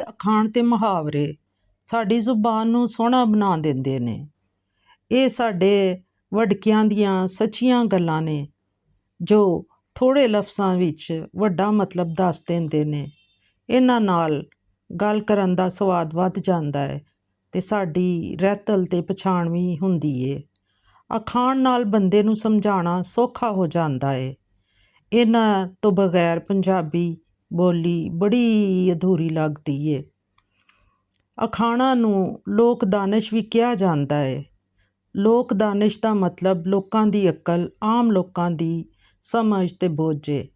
ਅਖਾਣ ਤੇ ਮੁਹਾਵਰੇ ਸਾਡੀ ਜ਼ੁਬਾਨ ਨੂੰ ਸੋਹਣਾ ਬਣਾ ਦਿੰਦੇ ਨੇ। ਇਹ ਸਾਡੇ ਵਡਕਿਆਂ ਦੀਆਂ ਸੱਚੀਆਂ ਗੱਲਾਂ ਨੇ ਜੋ ਥੋੜ੍ਹੇ ਲਫ਼ਜ਼ਾਂ ਵਿੱਚ ਵੱਡਾ ਮਤਲਬ ਦੱਸ ਦਿੰਦੇ ਨੇ। ਇਹਨਾਂ ਨਾਲ ਗੱਲ ਕਰਨ ਦਾ ਸਵਾਦ ਵੱਧ ਜਾਂਦਾ ਹੈ ਅਤੇ ਸਾਡੀ ਰਹਿਤਲ ਅਤੇ ਪਛਾਣ ਵੀ ਹੁੰਦੀ ਏ। ਅਖਾਣ ਨਾਲ ਬੰਦੇ ਨੂੰ ਸਮਝਾਉਣਾ ਸੌਖਾ ਹੋ ਜਾਂਦਾ ਹੈ। ਇਹਨਾਂ ਤੋਂ ਬਗੈਰ ਪੰਜਾਬੀ ਬੋਲੀ ਬੜੀ ਅਧੂਰੀ ਲੱਗਦੀ ਏ। ਅਖਾਣਾਂ ਨੂੰ ਲੋਕ ਦਾਨਿਸ਼ ਵੀ ਕਿਹਾ ਜਾਂਦਾ ਹੈ। ਲੋਕ ਦਾਨਿਸ਼ ਦਾ ਮਤਲਬ ਲੋਕਾਂ ਦੀ ਅਕਲ, ਆਮ ਲੋਕਾਂ ਦੀ ਸਮਝ ਅਤੇ ਬੁੱਝ ਏ।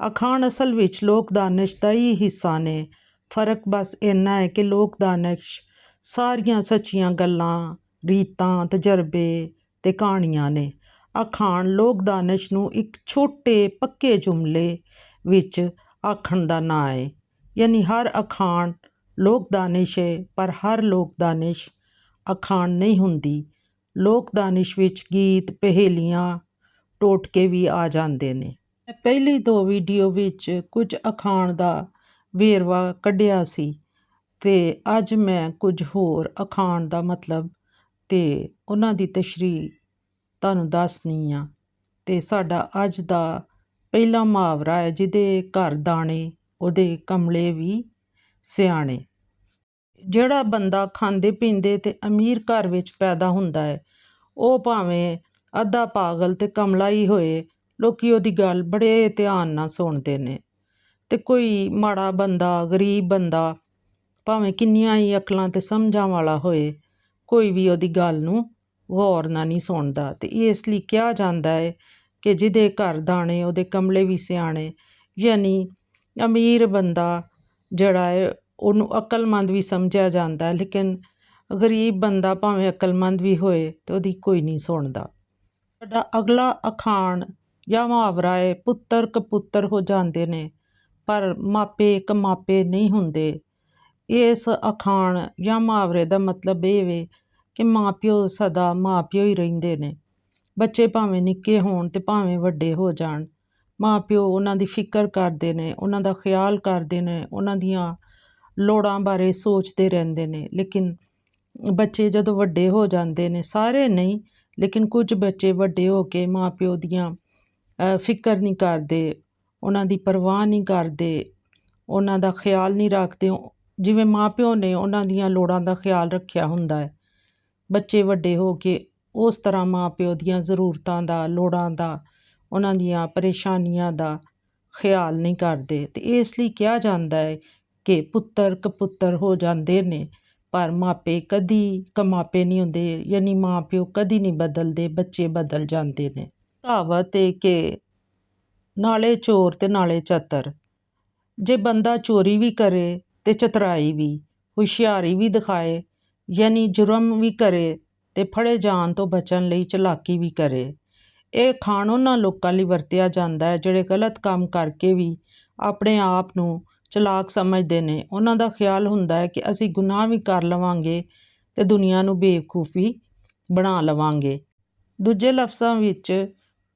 ਅਖਾਣ ਅਸਲ ਵਿੱਚ ਲੋਕ ਦਾਨਿਸ਼ ਦਾ ਹੀ ਹਿੱਸਾ ਨੇ। ਫਰਕ ਬਸ ਇੰਨਾ ਹੈ ਕਿ ਲੋਕ ਦਾਨਿਸ਼ ਸਾਰੀਆਂ ਸੱਚੀਆਂ ਗੱਲਾਂ, ਰੀਤਾਂ, ਤਜਰਬੇ ਅਤੇ ਕਹਾਣੀਆਂ ਨੇ। ਅਖਾਣ ਲੋਕ ਦਾਨਿਸ਼ ਨੂੰ ਇੱਕ ਛੋਟੇ ਪੱਕੇ ਜੁਮਲੇ ਵਿੱਚ ਆਖਣ ਦਾ ਨਾਂ ਹੈ। ਯਾਨੀ ਹਰ ਅਖਾਣ ਲੋਕ ਦਾਨਿਸ਼ ਹੈ, ਪਰ ਹਰ ਲੋਕ ਦਾਨਿਸ਼ ਅਖਾਣ ਨਹੀਂ ਹੁੰਦੀ। ਲੋਕ ਦਾਨਿਸ਼ ਵਿੱਚ ਗੀਤ, ਪਹੇਲੀਆਂ, ਟੋਟਕੇ ਵੀ ਆ ਜਾਂਦੇ ਨੇ। ਪਹਿਲੀ 2 ਵੀਡੀਓ ਵਿੱਚ ਕੁਝ ਅਖਾਣ ਦਾ ਵੇਰਵਾ ਕੱਢਿਆ ਸੀ ਅਤੇ ਅੱਜ ਮੈਂ ਕੁਝ ਹੋਰ ਅਖਾਣ ਦਾ ਮਤਲਬ ਅਤੇ ਉਹਨਾਂ ਦੀ ਤਸ਼ਰੀਹ ਤੁਹਾਨੂੰ ਦੱਸਣੀ ਆ। ਅਤੇ ਸਾਡਾ ਅੱਜ ਦਾ ਪਹਿਲਾ ਮੁਹਾਵਰਾ ਹੈ, ਜਿਹਦੇ ਘਰ ਦਾਣੇ ਉਹਦੇ ਕਮਲੇ ਵੀ ਸਿਆਣੇ। ਜਿਹੜਾ ਬੰਦਾ ਖਾਂਦੇ ਪੀਂਦੇ ਅਤੇ ਅਮੀਰ ਘਰ ਵਿੱਚ ਪੈਦਾ ਹੁੰਦਾ ਹੈ, ਉਹ ਭਾਵੇਂ ਅੱਧਾ ਪਾਗਲ ਅਤੇ ਕਮਲਾ ਹੀ ਹੋਏ, ਲੋਕ ਉਹਦੀ ਗੱਲ ਬੜੇ ਧਿਆਨ ਨਾਲ ਸੁਣਦੇ ਨੇ। ਅਤੇ ਕੋਈ ਮਾੜਾ ਬੰਦਾ, ਗਰੀਬ ਬੰਦਾ, ਭਾਵੇਂ ਕਿੰਨੀਆਂ ਹੀ ਅਕਲਾਂ ਅਤੇ ਸਮਝਾਂ ਵਾਲਾ ਹੋਏ, ਕੋਈ ਵੀ ਉਹਦੀ ਗੱਲ ਨੂੰ ਗੌਰ ਨਾਲ ਨਹੀਂ ਸੁਣਦਾ। ਅਤੇ ਇਸ ਲਈ ਕਿਹਾ ਜਾਂਦਾ ਹੈ ਕਿ ਜਿਹਦੇ ਘਰ ਦਾਣੇ ਉਹਦੇ ਕਮਲੇ ਵੀ ਸਿਆਣੇ। ਯਾਨੀ ਅਮੀਰ ਬੰਦਾ ਜਿਹੜਾ ਹੈ ਉਹਨੂੰ ਅਕਲਮੰਦ ਵੀ ਸਮਝਿਆ ਜਾਂਦਾ, ਲੇਕਿਨ ਗਰੀਬ ਬੰਦਾ ਭਾਵੇਂ ਅਕਲਮੰਦ ਵੀ ਹੋਏ ਅਤੇ ਉਹਦੀ ਕੋਈ ਨਹੀਂ ਸੁਣਦਾ। ਸਾਡਾ ਅਗਲਾ ਅਖਾਣ ਜਾਂ ਮੁਹਾਵਰਾ ਹੈ, ਪੁੱਤਰ ਕਪੁੱਤਰ ਹੋ ਜਾਂਦੇ ਨੇ ਪਰ ਮਾਪੇ ਕਮਾਪੇ ਨਹੀਂ ਹੁੰਦੇ। ਇਸ ਅਖਾਣ ਜਾਂ ਮੁਹਾਵਰੇ ਦਾ ਮਤਲਬ ਇਹ ਵੇ ਕਿ ਮਾਂ ਪਿਓ ਸਦਾ ਮਾਂ ਪਿਓ ਹੀ ਰਹਿੰਦੇ ਨੇ। ਬੱਚੇ ਭਾਵੇਂ ਨਿੱਕੇ ਹੋਣ ਅਤੇ ਭਾਵੇਂ ਵੱਡੇ ਹੋ ਜਾਣ, ਮਾਂ ਪਿਓ ਉਹਨਾਂ ਦੀ ਫਿਕਰ ਕਰਦੇ ਨੇ, ਉਹਨਾਂ ਦਾ ਖਿਆਲ ਕਰਦੇ ਨੇ, ਉਹਨਾਂ ਦੀਆਂ ਲੋੜਾਂ ਬਾਰੇ ਸੋਚਦੇ ਰਹਿੰਦੇ ਨੇ। ਲੇਕਿਨ ਬੱਚੇ ਜਦੋਂ ਵੱਡੇ ਹੋ ਜਾਂਦੇ ਨੇ, ਸਾਰੇ ਨਹੀਂ ਲੇਕਿਨ ਕੁਝ ਬੱਚੇ ਵੱਡੇ ਹੋ ਕੇ ਮਾਂ ਪਿਓ ਦੀਆਂ ਫਿਕਰ ਨਹੀਂ ਕਰਦੇ, ਉਹਨਾਂ ਦੀ ਪਰਵਾਹ ਨਹੀਂ ਕਰਦੇ, ਉਹਨਾਂ ਦਾ ਖਿਆਲ ਨਹੀਂ ਰੱਖਦੇ। ਜਿਵੇਂ ਮਾਂ ਪਿਓ ਨੇ ਉਹਨਾਂ ਦੀਆਂ ਲੋੜਾਂ ਦਾ ਖਿਆਲ ਰੱਖਿਆ ਹੁੰਦਾ ਹੈ, ਬੱਚੇ ਵੱਡੇ ਹੋ ਕੇ ਉਸ ਤਰ੍ਹਾਂ ਮਾਂ ਪਿਓ ਦੀਆਂ ਜ਼ਰੂਰਤਾਂ ਦਾ, ਲੋੜਾਂ ਦਾ, ਉਹਨਾਂ ਦੀਆਂ ਪਰੇਸ਼ਾਨੀਆਂ ਦਾ ਖਿਆਲ ਨਹੀਂ ਕਰਦੇ। ਅਤੇ ਇਸ ਲਈ ਕਿਹਾ ਜਾਂਦਾ ਹੈ ਕਿ ਪੁੱਤਰ ਕਪੁੱਤਰ ਹੋ ਜਾਂਦੇ ਨੇ ਪਰ ਮਾਪੇ ਕਦੀ ਕਮਾਪੇ ਨਹੀਂ ਹੁੰਦੇ। ਯਾਨੀ ਮਾਂ ਪਿਓ ਕਦੀ ਨਹੀਂ ਬਦਲਦੇ, ਬੱਚੇ ਬਦਲ ਜਾਂਦੇ ਨੇ। ਕਹਾਵਤ ਹੈ ਕਿ ਨਾਲੇ ਚੋਰ ਅਤੇ ਨਾਲੇ ਚਤਰ। ਜੇ ਬੰਦਾ ਚੋਰੀ ਵੀ ਕਰੇ ਅਤੇ ਚਤਰਾਈ ਵੀ, ਹੁਸ਼ਿਆਰੀ ਵੀ ਦਿਖਾਏ, ਯਾਨੀ ਜੁਰਮ ਵੀ ਕਰੇ ਅਤੇ ਫੜੇ ਜਾਣ ਤੋਂ ਬਚਣ ਲਈ ਚਲਾਕੀ ਵੀ ਕਰੇ। ਇਹ ਅਖਾਣ ਉਹਨਾਂ ਲੋਕਾਂ ਲਈ ਵਰਤਿਆ ਜਾਂਦਾ ਹੈ ਜਿਹੜੇ ਗਲਤ ਕੰਮ ਕਰਕੇ ਵੀ ਆਪਣੇ ਆਪ ਨੂੰ ਚਲਾਕ ਸਮਝਦੇ ਨੇ। ਉਹਨਾਂ ਦਾ ਖਿਆਲ ਹੁੰਦਾ ਹੈ ਕਿ ਅਸੀਂ ਗੁਨਾਹ ਵੀ ਕਰ ਲਵਾਂਗੇ ਅਤੇ ਦੁਨੀਆ ਨੂੰ ਬੇਵਕੂਫ ਵੀ ਬਣਾ ਲਵਾਂਗੇ। ਦੂਜੇ ਲਫ਼ਜ਼ਾਂ ਵਿੱਚ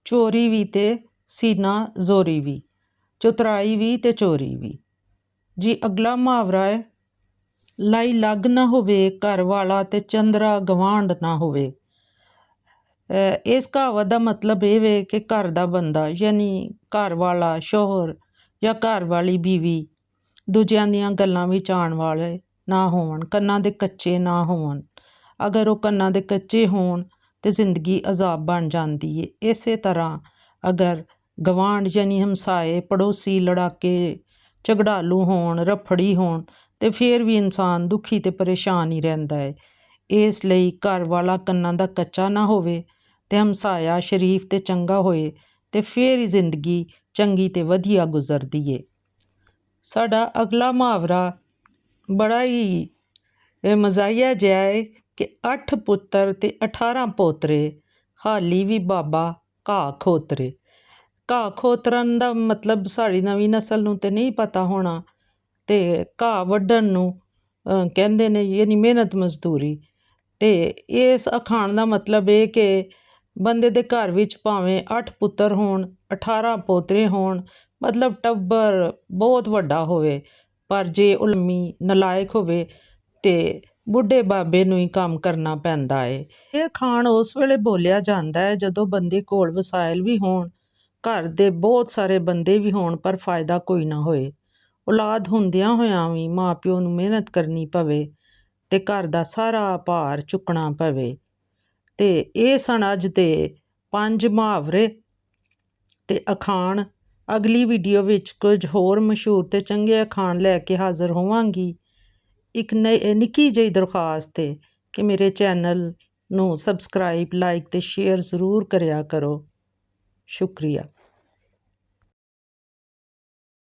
ਚੋਰੀ ਵੀ ਅਤੇ ਸੀਨਾ ਜ਼ੋਰੀ ਵੀ, ਚਤਰਾਈ ਵੀ ਅਤੇ ਚੋਰੀ ਵੀ। ਜੀ ਅਗਲਾ ਮੁਹਾਵਰਾ ਹੈ, ਲਾਈ ਲੱਗ ਨਾ ਹੋਵੇ ਘਰ ਵਾਲਾ ਅਤੇ ਚੰਦਰਾ ਗਵਾਂਢ ਨਾ ਹੋਵੇ। ਇਸ ਕਹਾਵਤ ਦਾ ਮਤਲਬ ਇਹ ਵੇ ਕਿ ਘਰ ਦਾ ਬੰਦਾ ਯਾਨੀ ਘਰ ਵਾਲਾ, ਸ਼ੌਹਰ ਜਾਂ ਘਰ ਵਾਲੀ ਬੀਵੀ ਦੂਜਿਆਂ ਦੀਆਂ ਗੱਲਾਂ ਵਿੱਚ ਆਉਣ ਵਾਲੇ ਨਾ ਹੋਣ, ਕੰਨਾਂ ਦੇ ਕੱਚੇ ਨਾ ਹੋਣ। ਅਗਰ ਉਹ ਕੰਨਾਂ ਦੇ ਕੱਚੇ ਹੋਣ ਤਾਂ ਜ਼ਿੰਦਗੀ ਅਜ਼ਾਬ ਬਣ ਜਾਂਦੀ ਹੈ। ਇਸੇ ਤਰ੍ਹਾਂ ਅਗਰ ਗਵਾਂਢ ਯਾਨੀ ਹਮਸਾਏ, ਪੜੋਸੀ ਲੜਾਕੇ ਝਗੜਾਲੂ ਹੋਣ, ਰੱਫੜੀ ਹੋਣ ਅਤੇ ਫਿਰ ਵੀ ਇਨਸਾਨ ਦੁਖੀ ਅਤੇ ਪਰੇਸ਼ਾਨ ਹੀ ਰਹਿੰਦਾ ਹੈ। ਇਸ ਲਈ ਘਰ ਵਾਲਾ ਕੰਨਾਂ ਦਾ ਕੱਚਾ ਨਾ ਹੋਵੇ ਅਤੇ ਹਮਸਾਇਆ ਸ਼ਰੀਫ ਅਤੇ ਚੰਗਾ ਹੋਏ ਅਤੇ ਫਿਰ ਹੀ ਜ਼ਿੰਦਗੀ ਚੰਗੀ ਅਤੇ ਵਧੀਆ ਗੁਜ਼ਰਦੀ ਹੈ। ਸਾਡਾ ਅਗਲਾ ਮੁਹਾਵਰਾ ਬੜਾ ਹੀ ਮਜ਼ਾਹੀਆ ਜਿਹਾ ਹੈ ਕਿ 8 ਪੁੱਤਰ ਅਤੇ 18 ਪੋਤਰੇ, ਹਾਲੀ ਵੀ ਬਾਬਾ ਘਾਹ ਖੋਤਰੇ। ਘਾਹ ਖੋਤਰਨ ਦਾ ਮਤਲਬ ਸਾਡੀ ਨਵੀਂ ਨਸਲ ਨੂੰ ਤਾਂ ਨਹੀਂ ਪਤਾ ਹੋਣਾ, ਅਤੇ ਘਾਹ ਵੱਢਣ ਨੂੰ ਕਹਿੰਦੇ ਨੇ, ਯਾਨੀ ਮਿਹਨਤ ਮਜ਼ਦੂਰੀ। ਅਤੇ ਇਸ ਅਖਾਣ ਦਾ ਮਤਲਬ ਇਹ ਕਿ ਬੰਦੇ ਦੇ ਘਰ ਵਿੱਚ ਭਾਵੇਂ 8 ਪੁੱਤਰ ਹੋਣ, 18 ਪੋਤਰੇ ਹੋਣ, ਮਤਲਬ ਟੱਬਰ ਬਹੁਤ ਵੱਡਾ ਹੋਵੇ, ਪਰ ਜੇ ਉਲਮੀ ਨਲਾਇਕ ਹੋਵੇ ਤੇ ਬੁੱਢੇ ਬਾਬੇ ਨੂੰ ਹੀ ਕੰਮ ਕਰਨਾ ਪੈਂਦਾ ਏ। ਇਹ ਅਖਾਣ ਉਸ ਵੇਲੇ ਬੋਲਿਆ ਜਾਂਦਾ ਹੈ ਜਦੋਂ ਬੰਦੇ ਕੋਲ ਵਸਾਇਲ ਵੀ ਹੋਣ, ਘਰ ਦੇ ਬਹੁਤ ਸਾਰੇ ਬੰਦੇ ਵੀ ਹੋਣ, ਪਰ ਫਾਇਦਾ ਕੋਈ ਨਾ ਹੋਏ। ਔਲਾਦ ਹੁੰਦਿਆਂ ਹੋਇਆਂ ਵੀ ਮਾਂ ਪਿਓ ਨੂੰ ਮਿਹਨਤ ਕਰਨੀ ਪਵੇ ਤੇ ਘਰ ਦਾ ਸਾਰਾ ਭਾਰ ਚੁੱਕਣਾ ਪਵੇ। ਤੇ ਇਹ ਸਨ ਅੱਜ ਦੇ 5 ਮੁਹਾਵਰੇ ਤੇ ਅਖਾਣ। ਅਗਲੀ ਵੀਡੀਓ ਵਿੱਚ ਕੁਝ ਹੋਰ ਮਸ਼ਹੂਰ ਤੇ ਚੰਗੇ ਅਖਾਣ ਲੈ ਕੇ ਹਾਜ਼ਰ ਹੋਵਾਂਗੀ। ਇੱਕ ਨਿੱਕੀ ਜਿਹੀ ਦਰਖਾਸਤ ਹੈ ਕਿ ਮੇਰੇ ਚੈਨਲ ਨੂੰ ਸਬਸਕ੍ਰਾਈਬ, ਲਾਈਕ ਤੇ ਸ਼ੇਅਰ ਜ਼ਰੂਰ ਕਰਿਆ ਕਰੋ। ਸ਼ੁਕਰੀਆ।